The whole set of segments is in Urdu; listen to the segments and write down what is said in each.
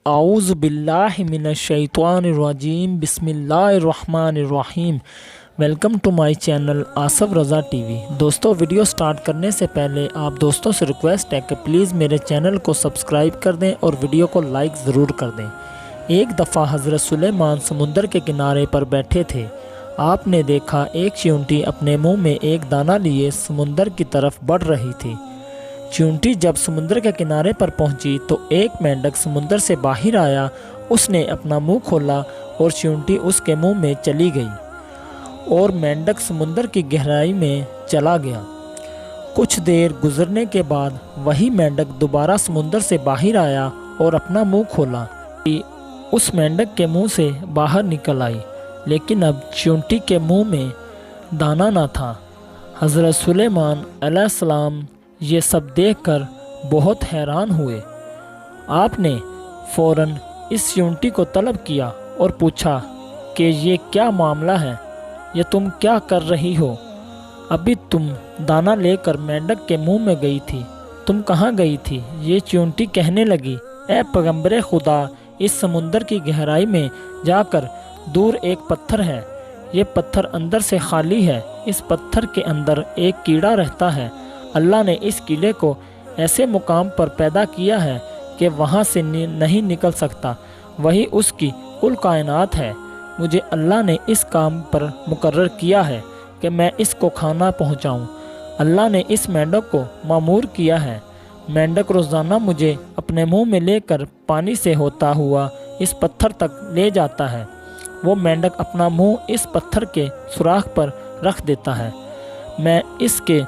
اعوذ باللہ من الشیطان الرجیم بسم اللہ الرحمن الرحیم۔ Welcome to my channel Asif Raza TV وی۔ دوستو، ویڈیو سٹارٹ کرنے سے پہلے آپ دوستوں سے ریکویسٹ ہے کہ پلیز میرے چینل کو سبسکرائب کر دیں اور ویڈیو کو لائک ضرور کر دیں۔ ایک دفعہ حضرت سلیمان سمندر کے کنارے پر بیٹھے تھے۔ آپ نے دیکھا ایک چیونٹی اپنے منہ میں ایک دانہ لیے سمندر کی طرف بڑھ رہی تھی۔ چیونٹی جب سمندر کے کنارے پر پہنچی تو ایک مینڈک سمندر سے باہر آیا۔ اس نے اپنا منہ کھولا اور چیونٹی اس کے منہ میں چلی گئی اور مینڈک سمندر کی گہرائی میں چلا گیا۔ کچھ دیر گزرنے کے بعد وہی مینڈک دوبارہ سمندر سے باہر آیا اور اپنا منہ کھولا۔ اس مینڈک کے منہ سے باہر نکل آئی، لیکن اب چیونٹی کے منہ میں دانہ نہ تھا۔ حضرت سلیمان علیہ السلام یہ سب دیکھ کر بہت حیران ہوئے۔ آپ نے فوراً اس چیونٹی کو طلب کیا اور پوچھا کہ یہ کیا معاملہ ہے؟ یہ تم کیا کر رہی ہو؟ ابھی تم دانہ لے کر مینڈک کے منہ میں گئی تھی، تم کہاں گئی تھی؟ یہ چیونٹی کہنے لگی، اے پیغمبر خدا، اس سمندر کی گہرائی میں جا کر دور ایک پتھر ہے۔ یہ پتھر اندر سے خالی ہے۔ اس پتھر کے اندر ایک کیڑا رہتا ہے۔ اللہ نے اس کیڑے کو ایسے مقام پر پیدا کیا ہے کہ وہاں سے نہیں نکل سکتا۔ وہی اس کی کل کائنات ہے۔ مجھے اللہ نے اس کام پر مقرر کیا ہے کہ میں اس کو کھانا پہنچاؤں۔ اللہ نے اس مینڈک کو مامور کیا ہے۔ مینڈک روزانہ مجھے اپنے منہ میں لے کر پانی سے ہوتا ہوا اس پتھر تک لے جاتا ہے۔ وہ مینڈک اپنا منہ اس پتھر کے سوراخ پر رکھ دیتا ہے۔ میں اس کے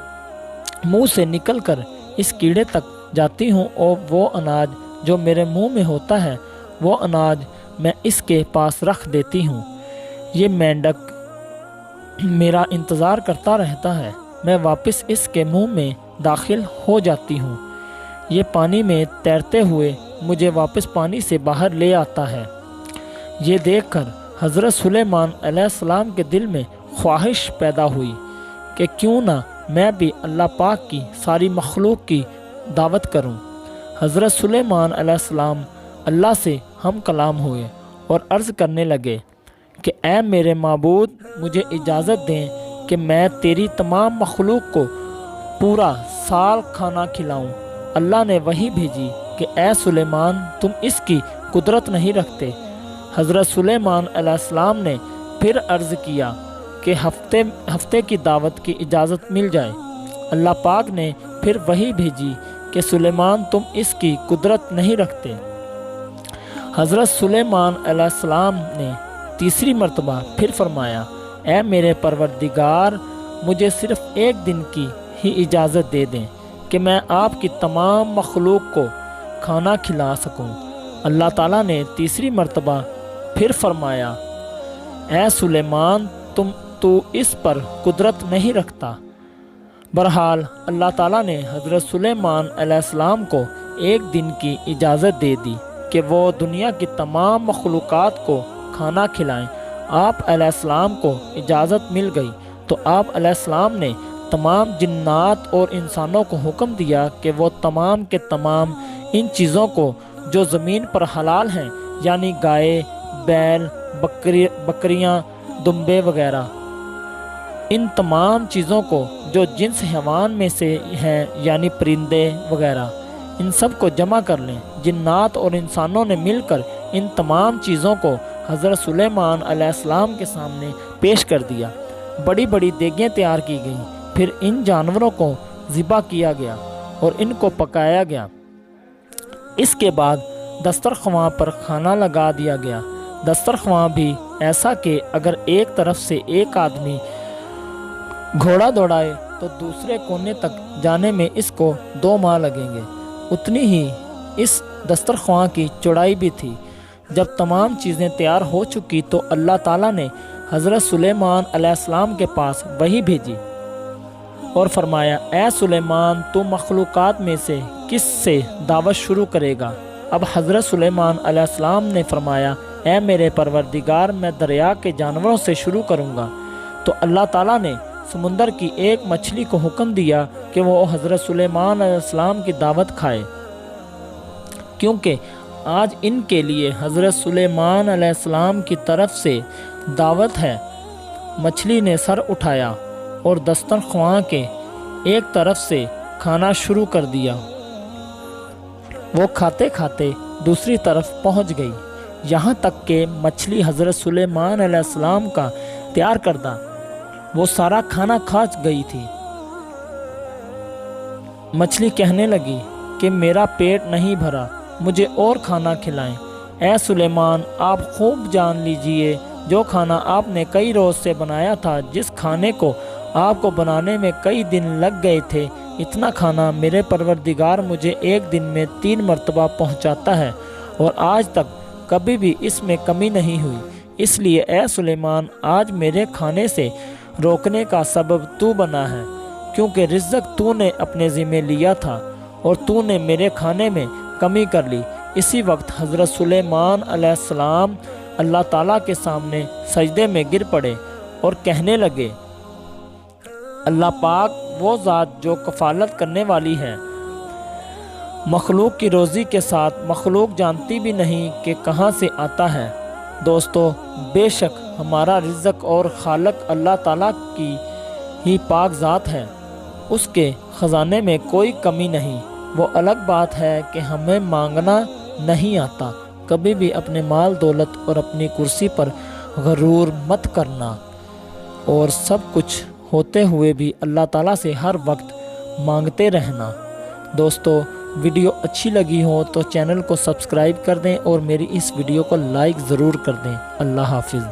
منہ سے نکل کر اس کیڑے تک جاتی ہوں اور وہ اناج جو میرے منہ میں ہوتا ہے، وہ اناج میں اس کے پاس رکھ دیتی ہوں۔ یہ مینڈک میرا انتظار کرتا رہتا ہے۔ میں واپس اس کے منہ میں داخل ہو جاتی ہوں۔ یہ پانی میں تیرتے ہوئے مجھے واپس پانی سے باہر لے آتا ہے۔ یہ دیکھ کر حضرت سلیمان علیہ السلام کے دل میں خواہش پیدا ہوئی کہ کیوں نہ میں بھی اللہ پاک کی ساری مخلوق کی دعوت کروں۔ حضرت سلیمان علیہ السلام اللہ سے ہم کلام ہوئے اور عرض کرنے لگے کہ اے میرے معبود، مجھے اجازت دیں کہ میں تیری تمام مخلوق کو پورا سال کھانا کھلاؤں۔ اللہ نے وحی بھیجی کہ اے سلیمان، تم اس کی قدرت نہیں رکھتے۔ حضرت سلیمان علیہ السلام نے پھر عرض کیا کہ ہفتے کی دعوت کی اجازت مل جائے۔ اللہ پاک نے پھر وحی بھیجی کہ سلیمان، تم اس کی قدرت نہیں رکھتے۔ حضرت سلیمان علیہ السلام نے تیسری مرتبہ پھر فرمایا، اے میرے پروردگار، مجھے صرف ایک دن کی ہی اجازت دے دیں کہ میں آپ کی تمام مخلوق کو کھانا کھلا سکوں۔ اللہ تعالیٰ نے تیسری مرتبہ پھر فرمایا، اے سلیمان، تو اس پر قدرت نہیں رکھتا۔ بہرحال اللہ تعالیٰ نے حضرت سلیمان علیہ السلام کو ایک دن کی اجازت دے دی کہ وہ دنیا کی تمام مخلوقات کو کھانا کھلائیں۔ آپ علیہ السلام کو اجازت مل گئی تو آپ علیہ السلام نے تمام جنات اور انسانوں کو حکم دیا کہ وہ تمام کے تمام ان چیزوں کو جو زمین پر حلال ہیں، یعنی گائے، بیل، بکریاں، دمبے وغیرہ، ان تمام چیزوں کو جو جنس حیوان میں سے ہیں، یعنی پرندے وغیرہ، ان سب کو جمع کر لیں۔ جنات اور انسانوں نے مل کر ان تمام چیزوں کو حضرت سلیمان علیہ السلام کے سامنے پیش کر دیا۔ بڑی بڑی دیگیں تیار کی گئیں، پھر ان جانوروں کو ذبح کیا گیا اور ان کو پکایا گیا۔ اس کے بعد دسترخواں پر کھانا لگا دیا گیا۔ دسترخواں بھی ایسا کہ اگر ایک طرف سے ایک آدمی گھوڑا دوڑائے تو دوسرے کونے تک جانے میں اس کو 2 ماہ لگیں گے۔ اتنی ہی اس دسترخواں کی چوڑائی بھی تھی۔ جب تمام چیزیں تیار ہو چکی تو اللہ تعالیٰ نے حضرت سلیمان علیہ السلام کے پاس وحی بھیجی اور فرمایا، اے سلیمان، تو مخلوقات میں سے کس سے دعوت شروع کرے گا؟ اب حضرت سلیمان علیہ السلام نے فرمایا، اے میرے پروردگار، میں دریا کے جانوروں سے شروع کروں گا۔ تو اللہ تعالیٰ نے سمندر کی ایک مچھلی کو حکم دیا کہ وہ حضرت سلیمان علیہ السلام کی دعوت کھائے، کیونکہ آج ان کے لیے حضرت سلیمان علیہ السلام کی طرف سے دعوت ہے۔ مچھلی نے سر اٹھایا اور دسترخواں کے ایک طرف سے کھانا شروع کر دیا۔ وہ کھاتے کھاتے دوسری طرف پہنچ گئی، یہاں تک کہ مچھلی حضرت سلیمان علیہ السلام کا تیار کردہ وہ سارا کھانا کھا گئی تھی۔ مچھلی کہنے لگی کہ میرا پیٹ نہیں بھرا، مجھے اور کھانا کھلائیں۔ اے سلیمان، آپ خوب جان لیجئے جو کھانا آپ نے کئی روز سے بنایا تھا، جس کھانے کو آپ کو بنانے میں کئی دن لگ گئے تھے، اتنا کھانا میرے پروردگار مجھے ایک دن میں 3 مرتبہ پہنچاتا ہے، اور آج تک کبھی بھی اس میں کمی نہیں ہوئی۔ اس لیے اے سلیمان، آج میرے کھانے سے روکنے کا سبب تو بنا ہے، کیونکہ رزق تو نے اپنے ذمہ لیا تھا اور تو نے میرے کھانے میں کمی کر لی۔ اسی وقت حضرت سلیمان علیہ السلام اللہ تعالیٰ کے سامنے سجدے میں گر پڑے اور کہنے لگے، اللہ پاک وہ ذات جو کفالت کرنے والی ہے مخلوق کی روزی کے ساتھ، مخلوق جانتی بھی نہیں کہ کہاں سے آتا ہے۔ دوستو، بے شک ہمارا رزق اور خالق اللہ تعالیٰ کی ہی پاک ذات ہے، اس کے خزانے میں کوئی کمی نہیں۔ وہ الگ بات ہے کہ ہمیں مانگنا نہیں آتا۔ کبھی بھی اپنے مال دولت اور اپنی کرسی پر غرور مت کرنا، اور سب کچھ ہوتے ہوئے بھی اللہ تعالیٰ سے ہر وقت مانگتے رہنا۔ دوستو، ویڈیو اچھی لگی ہو تو چینل کو سبسکرائب کر دیں اور میری اس ویڈیو کو لائک ضرور کر دیں۔ اللہ حافظ۔